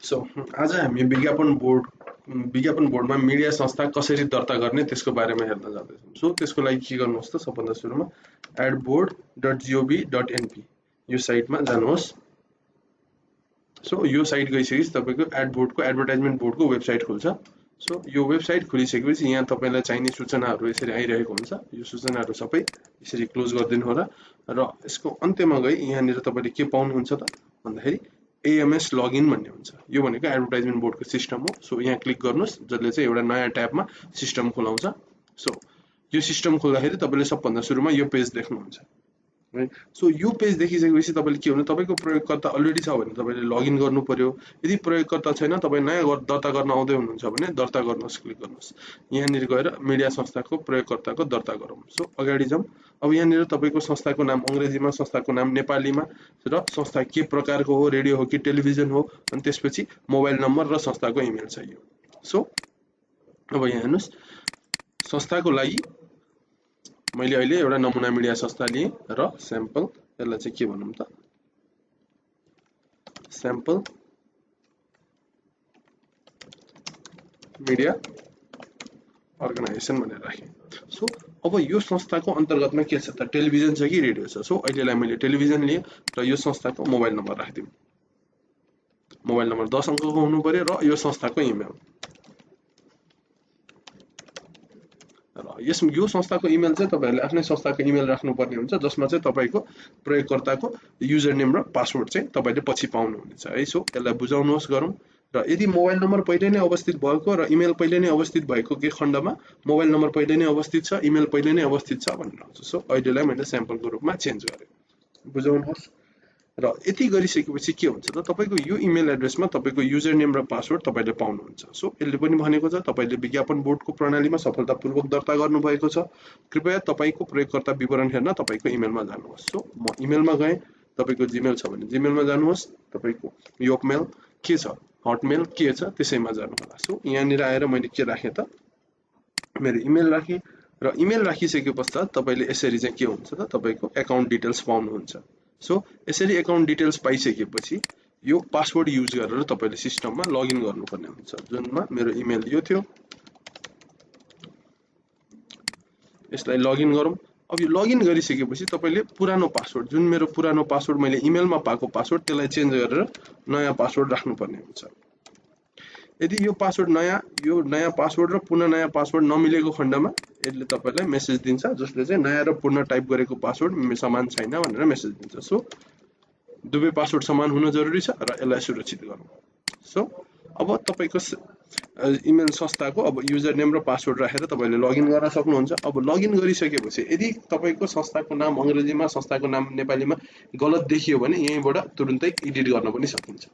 So आज हामी विज्ञापन बोर्डमा मिडिया संस्था कसरी दर्ता गर्ने त्यसको बारेमा हेर्न जाँदैछौँ। सो त्यसको लागि के गर्नुहोस् त, सबभन्दा सुरुमा adboard.gov.np यो साइटमा जानुहोस्। सो यो साइट गइसकेपछि तपाईँको एडभर्टाइजमेन्ट बोर्डको वेबसाइट खुल्छ। सो यो वेबसाइट खुलिसकेपछि यहाँ तपाईँलाई चाहिने सूचनाहरू यसरी आइरहेको हुन्छ। यो सूचनाहरू सबै यसरी क्लोज गरिदिनु होला र यसको अन्त्यमा गई यहाँनिर तपाईँले के पाउनुहुन्छ त भन्दाखेरि AMS लगइन भन्ने हुन्छ। यो भनेको एडभर्टाइजमेन्ट बोर्डको सिस्टम हो। सो यहाँ क्लिक गर्नुहोस्, जसले चाहिँ एउटा नयाँ ट्याबमा सिस्टम खुलाउँछ। सो यो सिस्टम खोल्दाखेरि तपाईँले सबभन्दा सुरुमा यो पेज देख्नुहुन्छ है। सो यो पेज देखिसकेपछि तपाईँले के भन्नु, तपाईँको प्रयोगकर्ता अलरेडी छ भने तपाईँले लगइन गर्नु पर्यो। यदि प्रयोगकर्ता छैन, तपाईँ नयाँ दर्ता गर्न आउँदै हुनुहुन्छ भने दर्ता गर्नुहोस्, क्लिक गर्नुहोस्। यहाँनिर गएर मिडिया संस्थाको प्रयोगकर्ताको दर्ता गरौँ। सो अगाडि जाउँ। अब यहाँनिर तपाईँको संस्थाको नाम अङ्ग्रेजीमा, संस्थाको नाम नेपालीमा र संस्था के प्रकारको हो, रेडियो हो कि टेलिभिजन हो, अनि त्यसपछि मोबाइल नम्बर र संस्थाको इमेल चाहियो। सो अब यहाँ हेर्नुहोस्, संस्थाको लागि मैले अहिले एउटा नमुना मिडिया संस्था लिएँ र स्याम्पल, यसलाई चाहिँ के भनौँ त, स्याम्पल मिडिया अर्गनाइजेसन भनेर राखेँ। सो अब यो संस्थाको अन्तर्गतमा के छ त, टेलिभिजन छ कि रेडियो छ। सो अहिलेलाई मैले टेलिभिजन लिएँ र यो संस्थाको मोबाइल नम्बर राखिदिउँ। मोबाइल नम्बर 10 अङ्कको हुनु पर्यो र यो संस्थाको इमेल र यो संस्थाको इमेल चाहिँ तपाईँहरूले आफ्नै संस्थाको इमेल राख्नुपर्ने हुन्छ, जसमा चाहिँ तपाईँको प्रयोगकर्ताको युजर नेम र पासवर्ड चाहिँ तपाईँले पछि पाउनुहुनेछ है। सो यसलाई बुझाउनुहोस् गरौँ। र यदि मोबाइल नम्बर पहिले नै अवस्थित भएको र इमेल पहिले नै अवस्थित भएको के खण्डमा मोबाइल नम्बर पहिले नै अवस्थित छ, इमेल पहिले नै अवस्थित छ भनेर आउँछ। सो अहिलेलाई मैले स्याम्पलको रूपमा चेन्ज गरेँ, बुझाउनुहोस्। र यति गरिसकेपछि के हुन्छ त, तपाईँको यो इमेल एड्रेसमा तपाईँको युजर नेम र पासवर्ड तपाईँले पाउनुहुन्छ। सो यसले पनि भनेको छ तपाईँले विज्ञापन बोर्डको प्रणालीमा सफलतापूर्वक दर्ता गर्नुभएको छ। कृपया तपाईँको प्रयोगकर्ता विवरण हेर्न तपाईँको इमेलमा जानुहोस्। सो म इमेलमा गएँ। तपाईँको जिमेल छ भने जिमेलमा जानुहोस्। तपाईँको योकमेल के छ, हटमेल के छ, त्यसैमा जानु होला। सो यहाँनिर आएर मैले के राखेँ त, मेरो इमेल राखेँ र इमेल राखिसके पश्चात तपाईँले यसरी चाहिँ के हुन्छ त, तपाईँको एकाउन्ट डिटेल्स पाउनुहुन्छ। सो यसरी एकाउन्ट डिटेल्स पाइसकेपछि यो पासवर्ड युज गरेर तपाईँले सिस्टममा लगइन गर्नुपर्ने हुन्छ, जुनमा मेरो इमेल यो थियो। यसलाई लगइन गरौँ। अब यो लगइन गरिसकेपछि तपाईँले पुरानो पासवर्ड, जुन मेरो पुरानो पासवर्ड मैले इमेलमा पाएको पासवर्ड, त्यसलाई चेन्ज गरेर नयाँ पासवर्ड राख्नुपर्ने हुन्छ। यदि यो नयाँ पासवर्ड र पुनः नयाँ पासवर्ड नमिलेको खण्डमा यसले तपाईँलाई मेसेज दिन्छ, जसले चाहिँ नयाँ र पुनः टाइप गरेको पासवर्ड समान छैन भनेर मेसेज दिन्छ। सो दुवै पासवर्ड समान हुन जरुरी छ र यसलाई सुरक्षित गरौँ। सो अब तपाईँको इमेल संस्थाको अब युजर नेम र पासवर्ड राखेर तपाईँले लगइन गर्न सक्नुहुन्छ। अब लगइन गरिसकेपछि यदि तपाईँको संस्थाको नाम अङ्ग्रेजीमा, संस्थाको नाम नेपालीमा गलत देखियो भने यहीँबाट तुरुन्तै एडिट गर्न पनि सकिन्छ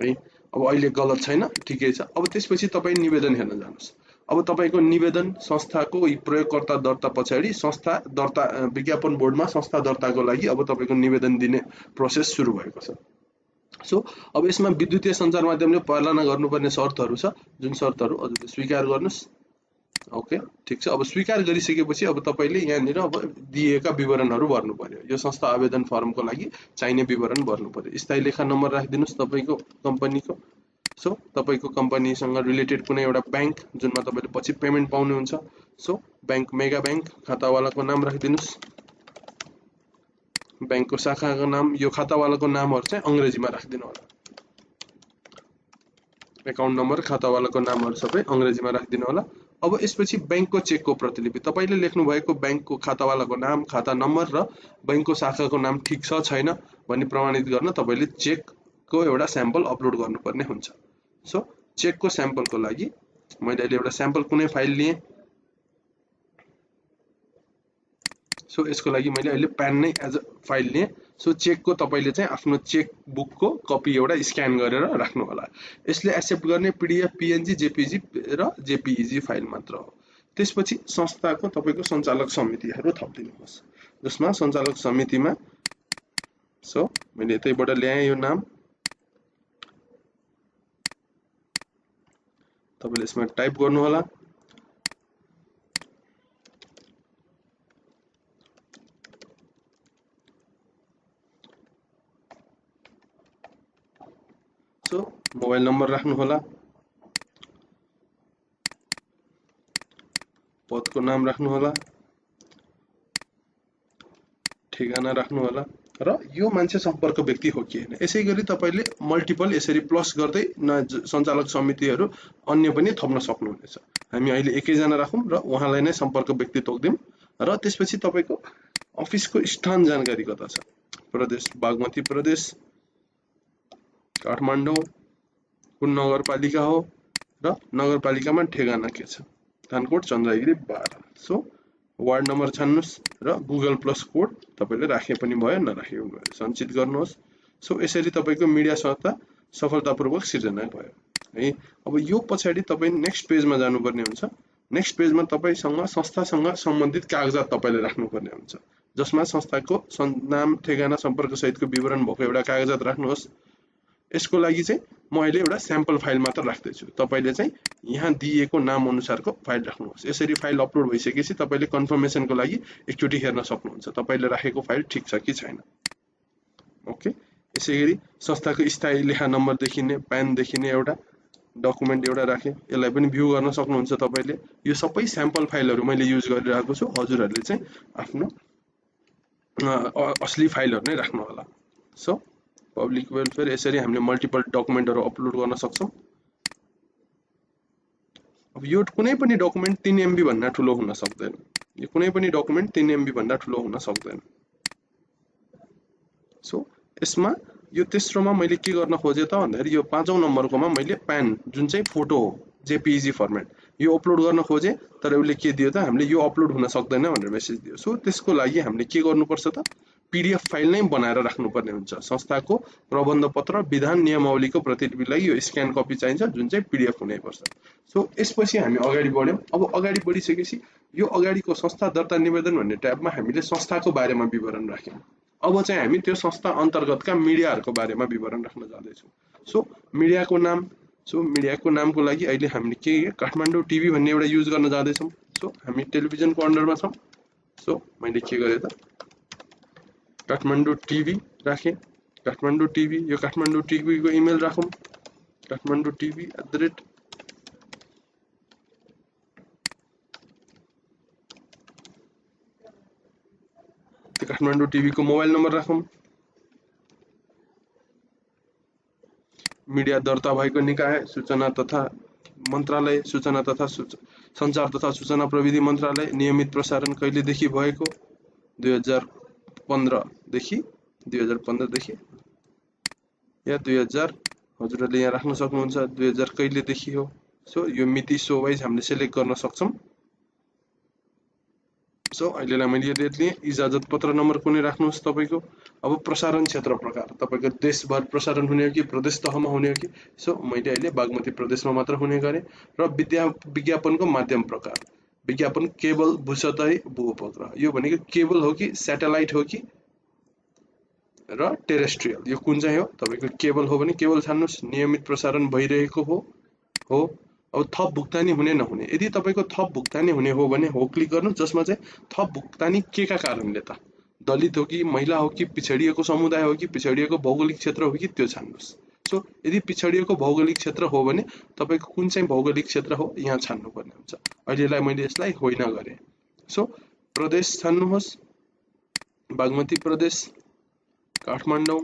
है। अब अहिले गलत छैन, ठिकै छ। अब त्यसपछि तपाईँ निवेदन हेर्न जानुहोस्। अब तपाईँको निवेदन संस्थाको प्रयोगकर्ता दर्ता पछाडि संस्था दर्ता विज्ञापन बोर्डमा संस्था दर्ताको लागि अब तपाईँको निवेदन दिने प्रोसेस सुरु भएको छ। सो अब यसमा विद्युतीय सञ्चार माध्यमले पालना गर्नुपर्ने शर्तहरू छ, जुन शर्तहरू हजुरले स्वीकार गर्नुहोस्। ओके, ठिक छ। अब स्वीकार गरिसकेपछि अब तपाईँले यहाँनिर अब दिएका विवरणहरू भर्नु पर्यो। यो संस्था आवेदन फर्मको लागि चाहिने विवरण भर्नु पर्यो। स्थायी लेखा नम्बर राखिदिनुहोस् तपाईँको कम्पनीको। सो तपाईँको कम्पनीसँग रिलेटेड कुनै एउटा ब्याङ्क जुनमा तपाईँले पछि पेमेन्ट पाउनुहुन्छ। सो ब्याङ्क, मेगा ब्याङ्क, खातावालाको नाम राखिदिनुहोस्। ब्याङ्कको शाखाको नाम, यो खातावालाको नामहरू चाहिँ अङ्ग्रेजीमा राखिदिनु होला। एकाउन्ट नम्बर, खातावालाको नामहरू सबै अङ्ग्रेजीमा राखिदिनु होला। अब यसपछि ब्याङ्कको चेकको प्रतिलिपि, तपाईँले लेख्नु भएको ब्याङ्कको खातावालाको नाम, खाता नम्बर र ब्याङ्कको शाखाको नाम ठिक छ छैन भन्ने प्रमाणित गर्न तपाईँले चेकको एउटा स्याम्पल अपलोड गर्नुपर्ने हुन्छ। सो चेकको स्याम्पलको लागि मैले अहिले एउटा स्याम्पल कुनै फाइल लिएँ। सो यसको लागि मैले अहिले प्यान नै एज अ फाइल लिएँ। सो चेकको तपाईँले चाहिँ आफ्नो चेक बुकको कपी एउटा स्क्यान गरेर राख्नु होला। यसले एक्सेप्ट गर्ने पिडिएफ, पिएनजी, जेपिजी र जेपिइजी फाइल मात्र हो। त्यसपछि संस्थाको तपाईँको सञ्चालक समितिहरू थपिदिनुहोस्, जसमा सञ्चालक समितिमा सो मैले यतैबाट ल्याएँ यो नाम, तपाईँले यसमा टाइप गर्नु होला। सो मोबाइल नम्बर राख्नु होला, पदको नाम राख्नु होला, ठेगाना राख्नु होला र यो मान्छे सम्पर्क व्यक्ति हो कि हैन। यसैगरी तपाईले मल्टिपल यसरी प्लस गर्दै सञ्चालक समितिहरू अन्य पनि थप्न सक्नुहुनेछ। हामी अहिले एकैजना राखौं र उहाँलाई नै सम्पर्क व्यक्ति तोक्दियौं र त्यसपछि तपाईको अफिसको स्थान जानकारी कता छ, प्रदेश बागमती प्रदेश, काठमाडौँ, कुन नगरपालिका हो र नगरपालिकामा ठेगाना के छ, धानकोट चन्द्रगिरी 12। सो वार्ड नम्बर छान्नुस् र गुगल प्लस कोड तपाईले राखे पनि भयो नराखे पनि भयो, सञ्चित गर्नुहोस्। सो यसरी तपाईको मिडिया संस्था सफलतापूर्वक सिर्जना भयो है। अब यो पछाडी तपाई नेक्स्ट पेजमा जानुपर्ने हुन्छ। नेक्स्ट पेजमा तपाईसँग संस्थासँग सम्बन्धित कागजात तपाईले राख्नुपर्ने हुन्छ, जसमा संस्थाको नाम, ठेगाना, सम्पर्क सहितको विवरण भएको एउटा कागजात राख्नुहोस्। यसको लागि चाहिँ म अहिले एउटा स्याम्पल फाइल मात्र राख्दै छु। तपाईले चाहिँ यहाँ दिएको नाम अनुसारको फाइल राख्नुहोस्। यसरी फाइल अपलोड भइसकेपछि तपाईले कन्फर्मेसनको लागि एकचोटी हेर्न सक्नुहुन्छ तपाईले राखेको फाइल ठीक छ कि छैन। ओके, यसैगरी संस्थाको स्थायी लेखा नम्बर देखिने, प्यान देखिने एउटा डकुमेन्ट एउटा राखे, यसलाई पनि भ्यू गर्न सक्नुहुन्छ तपाईले। यो सबै स्याम्पल फाइलहरु मैले युज गरिरहेको छु, हजुरहरुले चाहिँ आफ्नो असली फाइलहरु नै राख्नु होला। सो पब्लिक वेलफेयर यसरी हामीले मल्टिपल डकुमेन्टहरु अपलोड गर्न सक्छौं। अब यो कुनै पनि डकुमेन्ट 3 MB भन्दा ठूलो हुन सक्दैन। यो कुनै पनि डकुमेन्ट 3 MB भन्दा ठूलो हुन सक्दैन। सो यसमा यो तेस्रोमा मैले के गर्न खोजे त भन्दाखेरि यो 5औं नम्बरकोमा मैले प्यान जुन चाहिँ फोटो हो JPEG फर्मेट यो अपलोड गर्न खोजे, तर उसले के दियो त हामीले यो अपलोड हुन सक्दैन भनेर मेसेज दियो। सो त्यसको लागि हामीले के गर्नुपर्छ त PDF फाइल नै बनाएर राख्नुपर्ने हुन्छ। संस्थाको प्रबन्ध पत्र, विधान, नियमावलीको प्रतिलिपिलाई यो स्क्यान कपी चाहिन्छ जुन चाहिँ PDF हुनै पर्छ। सो यसपछि हामी अगाडि बढ्यौं। अब अगाडि बढिसकेपछि यो अगाडिको संस्था दर्ता निवेदन भन्ने ट्याबमा हामीले संस्थाको बारेमा विवरण राख्यौं। अब चाहिँ हामी त्यो संस्था अन्तर्गतका मिडियाहरुको बारेमा विवरण राख्न जाँदै छौं। सो मिडियाको नाम, सो मिडियाको नामको लागि अहिले हामीले के काठमाडौँ टिभी भन्ने एउटा युज गर्न जाँदै छौं। सो हामी टेलिभिजनको अन्डरमा छौं। सो मैले के गरे त काठमाडौँ टिभी राखे, काठमाडौँ टिभी, यो काठमाडौँ टिभी को इमेल राखौं, काठमाडौँ टिभी @ काठमाडौँ टिभी को मोबाइल नम्बर राखौं, मिडिया दर्ता भएको निकाय सूचना तथा मन्त्रालय, सूचना तथा सञ्चार तथा सूचना प्रविधि मन्त्रालय, नियमित प्रसारण कहिलेदेखि भएको 2015 देखि 2015 देखि या 2000 हजुरले यहाँ राख्न सक्नुहुन्छ 2000 कहिलेदेखि हो। सो यो मिति सो वाइज हामीले सिलेक्ट गर्न सक्छौं। सो अहिलेलाई मैले यो डेट लिए। इजाजत पत्र नम्बर कुनै राख्नुहोस् तपाईको। अब प्रसारण क्षेत्र प्रकार तपाईको देशभर प्रसारण हुने हो कि प्रदेश तहमा हुने हो कि। सो मैले अहिले बागमती प्रदेशमा मात्र हुने गरे र विज्ञापनको माध्यम प्रकार विज्ञापन केबल, भूसतही, भूउपग्रह। यो भनेको केबल हो कि स्याटेलाइट हो कि र टेरेस्ट्रियल, यो कुन चाहिँ हो तपाईको केबल हो भने केबल छान्नुस्। नियमित प्रसारण भइरहेको हो। अब थप भुक्तानी हुने नहुने, यदि तपाईको थप भुक्तानी हुने हो भने हो क्लिक गर्नुस्, जसमा चाहिँ थप भुक्तानी के का कारणले त दलित हो कि महिला हो कि पिछडिएको समुदाय हो कि पिछडिएको भौगोलिक क्षेत्र हो कि त्यो छान्नुस्। सो यदि पिछडिएको भौगोलिक क्षेत्र हो भने तपाईको कुन चाहिँ भौगोलिक क्षेत्र हो यहाँ छान्नु पर्ने हुन्छ। अहिलेलाई मैले यसलाई होइन गरे। सो प्रदेश छान्नुहोस्, बागमती प्रदेश, काठमाडौँ,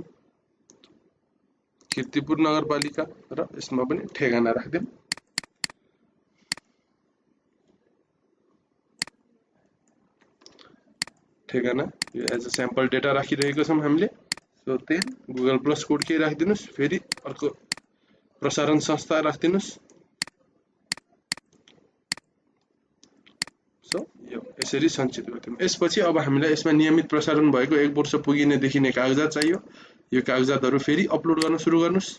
कीर्तिपुर नगरपालिका र यसमा पनि ठेगाना राख्दियौं। ठेगाना यो एज अ स्याम्पल डेटा राखिरहेको छौं हामीले। सो त्यही गुगल प्लस कोड के राखिदिनुस्, फेरि अर्को प्रसारण संस्था राखिदिनुस्। सो यो यसरी सञ्चित गर्दियौं। यसपछि अब हामीलाई यसमा नियमित प्रसारण भएको 1 वर्ष पुगिने देखिने कागजात चाहियो। यो कागजातहरु फेरि अपलोड गर्न सुरु गर्नुस्।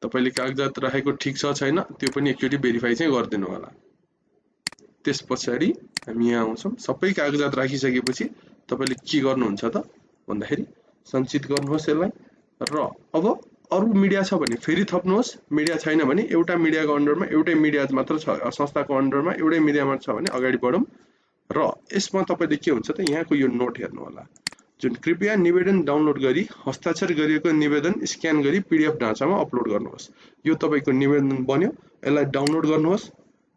तपाईले कागजात राखेको ठीक छ छैन त्यो पनि एकचोटी भेरिफाई चाहिँ गरिदिनु होला। त्यसपछि हामी यहाँ आउँछौं। सबै कागजात राखिसकेपछि तपाईले के गर्नुहुन्छ त भन्दाखेरि सञ्चित गर्नुहोस् यसलाई र अब अरु मिडिया छ भने फेरि थप्नुहोस्। मिडिया छैन भने एउटा मिडियाको अन्डरमा एउटै मिडिया मात्र छ, संस्थाको अन्डरमा एउटै मिडिया मात्र छ भने अगाडि बढौं। र यसमा तपाईले के हुन्छ त यहाँको यो नोट हेर्नु होला। जुन कृपया निवेदन डाउनलोड गरी हस्ताक्षर गरिएको निवेदन स्क्यान गरी पीडीएफ ढाँचामा अपलोड गर्नुहोस्। यो तपाईको निवेदन बन्यो, यसलाई डाउनलोड गर्नुहोस्।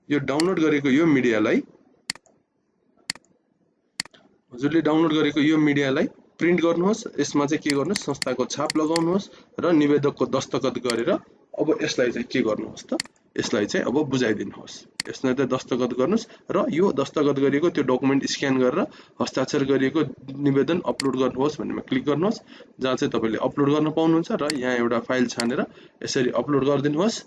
यो डाउनलोड गरेको यो मिडियालाई हजुरले डाउनलोड गरेको यो मिडियालाई प्रिन्ट गर्नुहोस्। यसमा चाहिँ के गर्नुहोस्, संस्थाको छाप लगाउनुहोस् र निवेदकको दस्तखत गरेर अब यसलाई चाहिँ के गर्नुहोस् त, यसलाई चाहिँ अब बुझाइदिनुहोस्। यसलाई चाहिँ दस्तखत गर्नुहोस् र यो दस्तखत गरिएको त्यो डकुमेन्ट स्क्यान गरेर हस्ताक्षर गरिएको निवेदन अपलोड गर्नुहोस् भन्नेमा क्लिक गर्नुहोस्, जहाँ चाहिँ तपाईले अपलोड गर्न पाउनुहुन्छ र यहाँ एउटा फाइल छानेर यसरी अपलोड गरिदिनुहोस्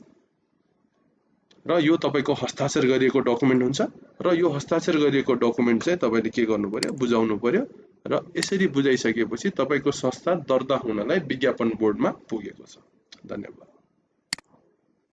र यो तपाईको हस्ताक्षर गरिएको डकुमेन्ट हुन्छ र यो हस्ताक्षर गरिएको डकुमेन्ट चाहिँ तपाईले के गर्नु पर्यो, बुझाउनु पर्यो र यसरी बुझाइसकेपछि तपाईको संस्था दर्ता हुनलाई विज्ञापन बोर्डमा पुगेको छ। धन्यवाद।